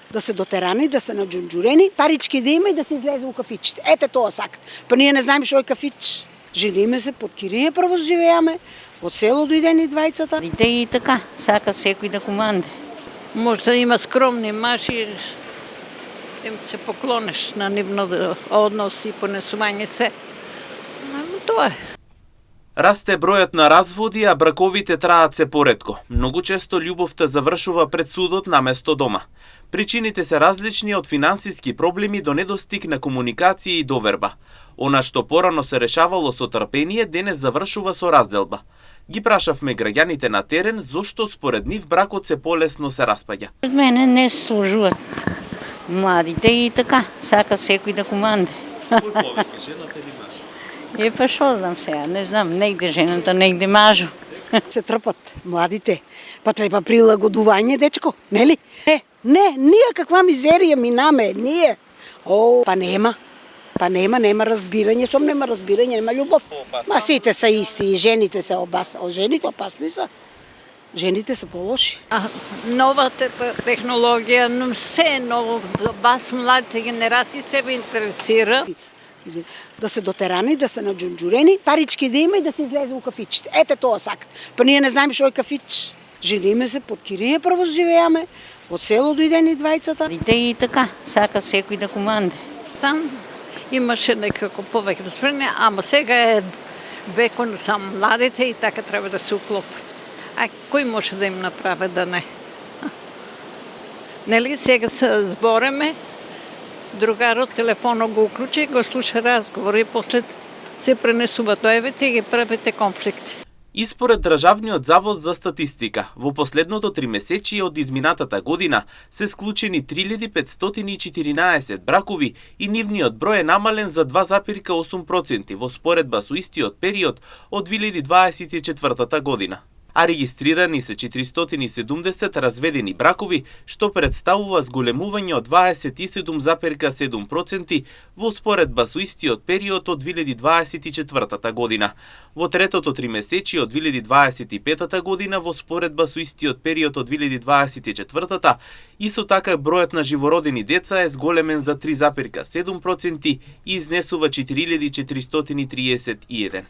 Да се дотерани, да се наџунџурени, парички да има и да се излезе у кафичите. Ете тоа сака. Па ние не знаеме што е кафич. Жениме се под кирија, прво живееме, од село дојдени двајцата. Дите и така, сака секој да команде. Може да има скромни маши, им се поклонеш на нивно однос и понесување се. Тоа е. Расте бројот на разводи, а браковите траат се поретко. Многу често љубовта завршува пред судот наместо дома. Причините се различни од финансиски проблеми до недостиг на комуникација и доверба. Она што порано се решавало со трпение, денес завршува со разделба. Ги прашавме граѓаните на терен зошто според нив бракот се полесно се распаѓа. Од мене не се сложуват. Младите и така, сака секој да команде. Кој повеќе, жената или мажот? Па шо знам сега, не знам, негде жената, негде мажо. Се трпат младите. Па треба прилагодување, дечко, нели? Не, ние каква мизерија минаме, ние. Па нема. Па нема разбирање, шом нема разбирање, нема љубов. Ма сите се исти, и жените се жените опасни се. Жените се полоши. Новата технологија, но се ново, вас младите генерации се ви интересира. Да се дотерани, да се наџунџурени, парички да има и да се излезе у кафичите. Ете тоа сака. Па ние не знаеме што е кафич. Жениме се под кирија, прво живееме, од село дојдени двајцата. Дите и така, сака секој да команде. Там имаше некако повеќе разбирање, ама сега е векот за младите и така треба да се уклопат. А кој може да им направи да не? Нели сега се збореме, другарот телефонот го уклучи, го слуша разговор и после се пренесува доевите и ги правите конфликти. Испоред Државниот завод за статистика, во последното тримесечие од изминатата година се склучени 3514 бракови и нивниот број е намален за 2,8% во споредба со истиот период од 2024 година. А регистрирани се 470 разведени бракови, што представува зголемување од 27,7% во споредба со истиот период од 2024 година. Во третото тримесечие од 2025 година во споредба со истиот период од 2024 исто така бројот на живородени деца е зголемен за 3,7% и изнесува 4431.